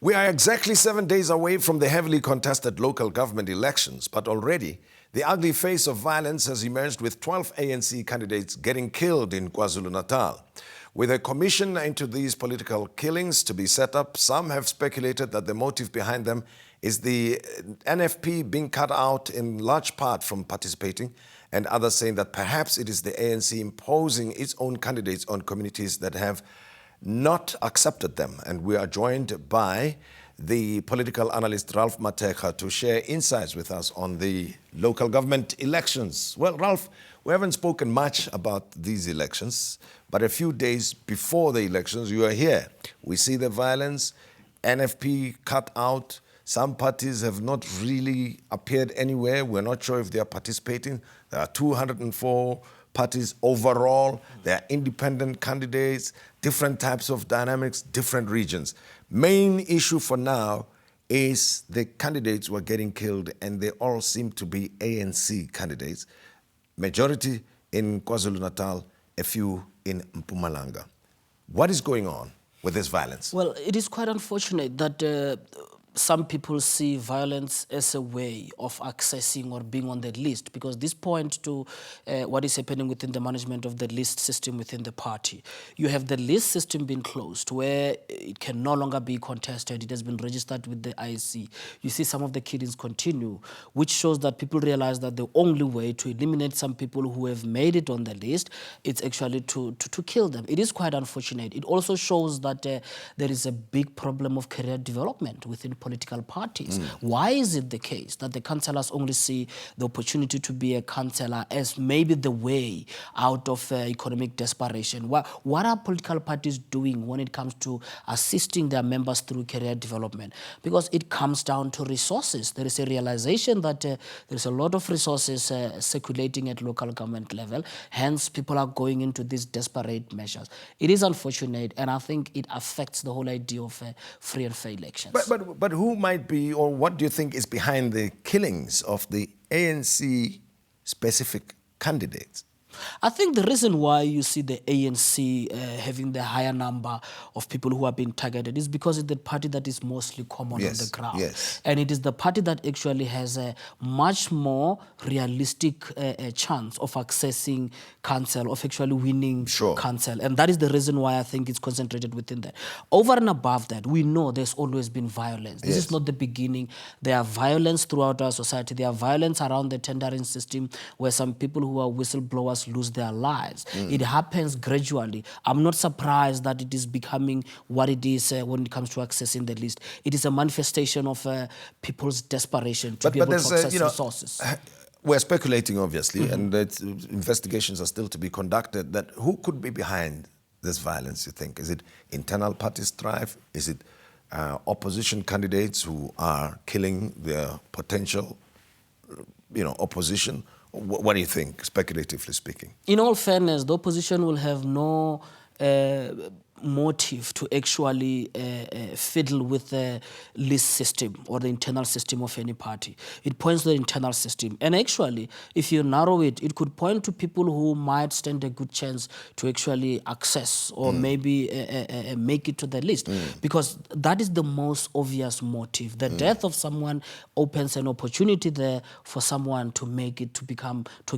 We are exactly 7 days away from the heavily contested local government elections, but already the ugly face of violence has emerged with 12 ANC candidates getting killed in KwaZulu-Natal. With a commission into these political killings to be set up, some have speculated that the motive behind them is the NFP being cut out in large part from participating, and others saying that perhaps it is the ANC imposing its own candidates on communities that have not accepted them. And we are joined by the political analyst Ralf Mathekga to share insights with us on the local government elections. Well, Ralf, we haven't spoken much about these elections, but a few days before the elections, you are here. We see the violence, NFP cut out. Some parties have not really appeared anywhere. We're not sure if they are participating. There are 204 parties overall. There are independent candidates, different types of dynamics, different regions. Main issue for now is the candidates who are getting killed, and they all seem to be ANC candidates. Majority in KwaZulu-Natal, a few in Mpumalanga. What is going on with this violence? Well, it is quite unfortunate that some people see violence as a way of accessing or being on the list, because this points to what is happening within the management of the list system within the party. You have the list system being closed, where it can no longer be contested. It has been registered with the IEC. You see some of the killings continue, which shows that people realize that the only way to eliminate some people who have made it on the list, it's actually to kill them. It is quite unfortunate. It also shows that there is a big problem of career development within political parties. Why is it the case that the councillors only see the opportunity to be a councillor as maybe the way out of economic desperation? What are political parties doing when it comes to assisting their members through career development? Because it comes down to resources. There is a realization that there's a lot of resources circulating at local government level. Hence, people are going into these desperate measures. It is unfortunate, and I think it affects the whole idea of free and fair elections. But who might be, or what do you think is behind the killings of the ANC-specific candidates? I think the reason why you see the ANC having the higher number of people who are being targeted is because it's the party that is mostly common on the ground. Yes. And it is the party that actually has a much more realistic chance of accessing council, of actually winning council. And that is the reason why I think it's concentrated within that. Over and above that, we know there's always been violence. This is not the beginning. There are violence throughout our society. There are violence around the tendering system, where some people who are whistleblowers lose their lives. It happens gradually. I'm not surprised that it is becoming what it is when it comes to accessing the list. It is a manifestation of people's desperation to be able to access resources. We're speculating, obviously, and investigations are still to be conducted. That who could be behind this violence, you think? Is it internal party strife? Is it opposition candidates who are killing their potential, opposition? What do you think, speculatively speaking? In all fairness, the opposition will have no motive to actually fiddle with the list system or the internal system of any party. It points to the internal system. And actually, if you narrow it, it could point to people who might stand a good chance to actually access or maybe make it to the list. Because that is the most obvious motive. The death of someone opens an opportunity there for someone to make it, to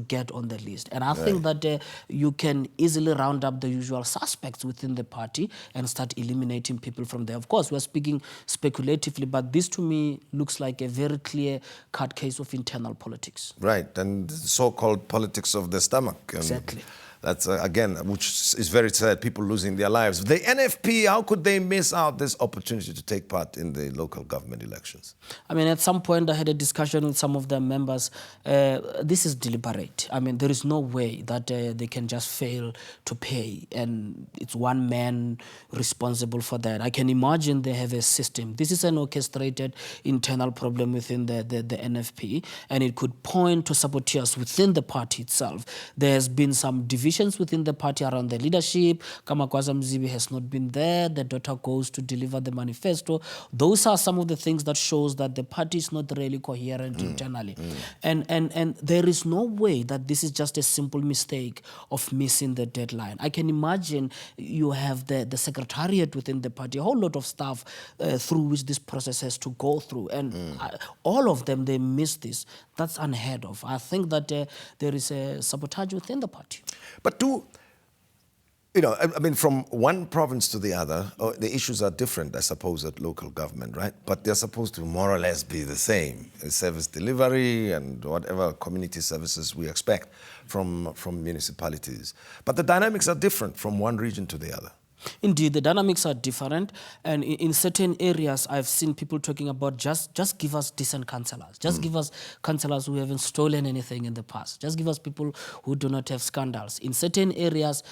get on the list. And I think that you can easily round up the usual suspects within the party and start eliminating people from there. Of course, we're speaking speculatively, but this to me looks like a very clear-cut case of internal politics. Right, and so-called politics of the stomach. Exactly. That's, again, which is very sad, people losing their lives. The NFP, how could they miss out this opportunity to take part in the local government elections? I mean, at some point I had a discussion with some of their members. This is deliberate. I mean, there is no way that they can just fail to pay, and it's one man responsible for that. I can imagine they have a system. This is an orchestrated internal problem within the NFP, and it could point to sabotage within the party itself. There has been some division divisions within the party around the leadership. Kamakwaza Mzibi has not been there. The daughter goes to deliver the manifesto. Those are some of the things that shows that the party is not really coherent internally. And there is no way that this is just a simple mistake of missing the deadline. I can imagine you have the secretariat within the party, a whole lot of stuff through which this process has to go through. And all of them, they miss this. That's unheard of. I think that there is a sabotage within the party. But I mean, from one province to the other, the issues are different, I suppose, at local government, right? But they're supposed to more or less be the same. Service delivery and whatever community services we expect from municipalities. But the dynamics are different from one region to the other. Indeed, the dynamics are different, and in certain areas, I've seen people talking about just give us decent councillors, just give us councillors who haven't stolen anything in the past, just give us people who do not have scandals. In certain areas,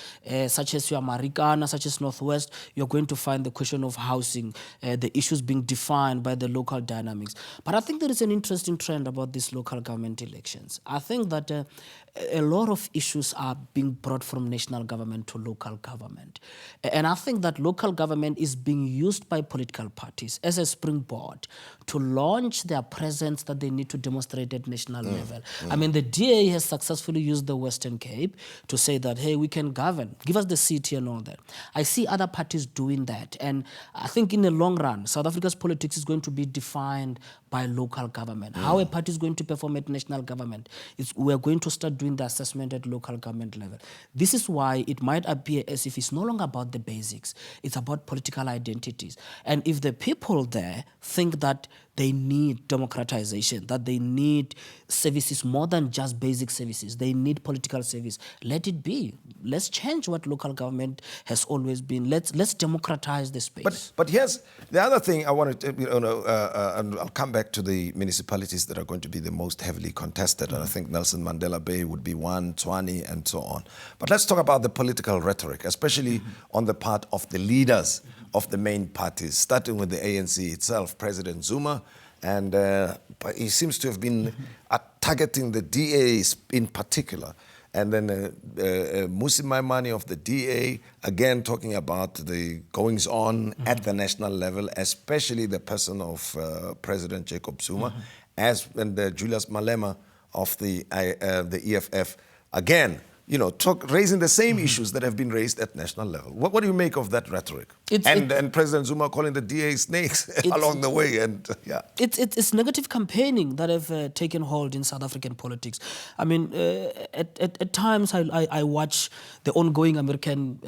such as your Marikana, such as Northwest, you're going to find the question of housing, the issues being defined by the local dynamics. But I think there is an interesting trend about these local government elections. I think that a lot of issues are being brought from national government to local government. And I think that local government is being used by political parties as a springboard to launch their presence that they need to demonstrate at national level. I mean, the DA has successfully used the Western Cape to say that, hey, we can govern, give us the city and all that. I see other parties doing that. And I think in the long run, South Africa's politics is going to be defined by local government. How a party is going to perform at national government, we're going to start doing the assessment at local government level. This is why it might appear as if it's no longer about the basics. It's about political identities. And if the people there think that they need democratization, that they need services more than just basic services, they need political service, let it be. Let's change what local government has always been. Let's democratize the space. But here's the other thing I wanted to, and I'll come back to the municipalities that are going to be the most heavily contested. And I think Nelson Mandela Bay would be one, Tshwane, and so on. But let's talk about the political rhetoric, especially on the part of the leaders of the main parties, starting with the ANC itself, President Zuma. And he seems to have been targeting the DAs in particular. And then Musi Maimane of the DA, again talking about the goings-on at the national level, especially the person of President Jacob Zuma, and Julius Malema of the EFF, again, raising the same issues that have been raised at national level. What do you make of that rhetoric? And President Zuma calling the DA snakes along the way. It's negative campaigning that have taken hold in South African politics. I mean, at times I watch the ongoing American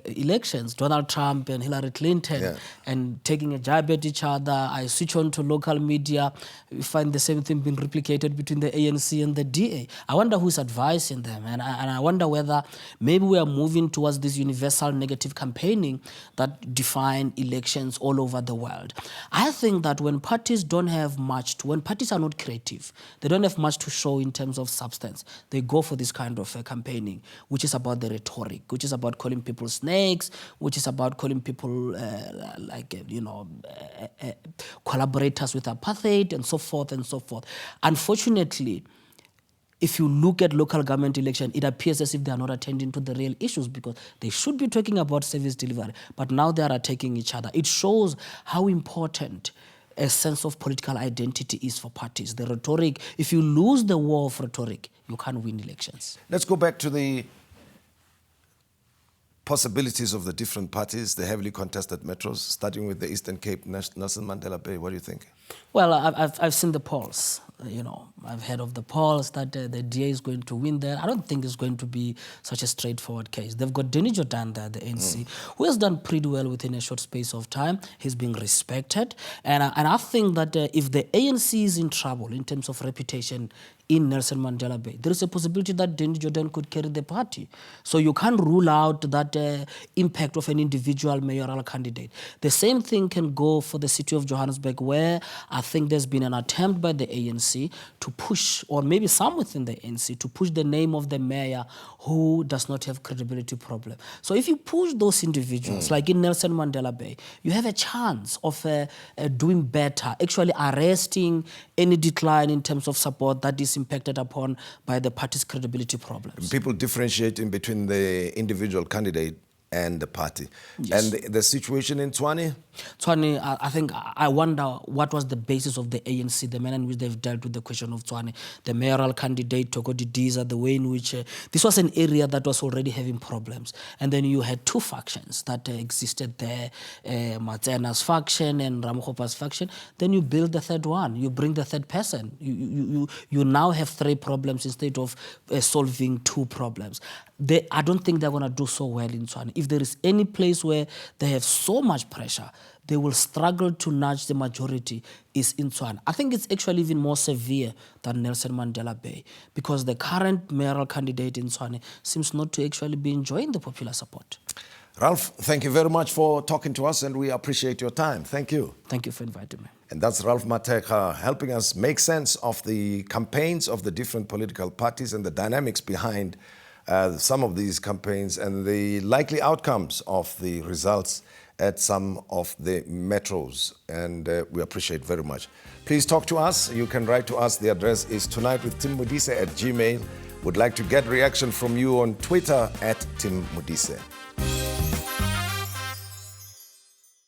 elections, Donald Trump and Hillary Clinton, and taking a jab at each other. I switch on to local media, we find the same thing being replicated between the ANC and the DA. I wonder who's advising them, and I wonder whether maybe we are moving towards this universal negative campaigning that define elections all over the world. I think that when parties don't have much, when parties are not creative, they don't have much to show in terms of substance, they go for this kind of campaigning, which is about the rhetoric, which is about calling people snakes, which is about calling people collaborators with apartheid and so forth and so forth. Unfortunately, if you look at local government election, it appears as if they are not attending to the real issues because they should be talking about service delivery, but now they are attacking each other. It shows how important a sense of political identity is for parties. The rhetoric, if you lose the war of rhetoric, you can't win elections. Let's go back to the possibilities of the different parties, the heavily contested metros, starting with the Eastern Cape, Nelson Mandela Bay. What do you think? Well, I've seen the polls. I've heard of the polls that the DA is going to win there. I don't think it's going to be such a straightforward case. They've got Denny Jordan there, the ANC, who has done pretty well within a short space of time. He's being respected. And I think that if the ANC is in trouble in terms of reputation in Nelson Mandela Bay, there is a possibility that Denny Jordan could carry the party. So you can't rule out that that impact of an individual mayoral candidate. The same thing can go for the city of Johannesburg, where I think there's been an attempt by the ANC to push, or maybe some within the ANC, to push the name of the mayor who does not have credibility problem. So if you push those individuals, like in Nelson Mandela Bay, you have a chance of doing better, actually arresting any decline in terms of support that is impacted upon by the party's credibility problems. People differentiating between the individual candidate and the party. Yes. And the situation in Tshwane? Tshwane, I think, I wonder what was the basis of the ANC, the manner in which they've dealt with the question of Tshwane. The mayoral candidate, Tokodi Diza, the way in which this was an area that was already having problems. And then you had two factions that existed there, Matsena's faction and Ramokgopa's faction. Then you build the third one. You bring the third person. You now have three problems instead of solving two problems. I don't think they're going to do so well in Tshwane. If there is any place where they have so much pressure, they will struggle to nudge the majority, is in Tshwane. I think it's actually even more severe than Nelson Mandela Bay, because the current mayoral candidate in Tshwane seems not to actually be enjoying the popular support. Ralf, thank you very much for talking to us, and we appreciate your time. Thank you. Thank you for inviting me. And that's Ralf Mathekga helping us make sense of the campaigns of the different political parties and the dynamics behind some of these campaigns and the likely outcomes of the results at some of the metros. And we appreciate very much. Please talk to us. You can write to us. The address is tonightwithtimmodise@gmail.com. Would like to get reaction from you on Twitter @Tim Modise.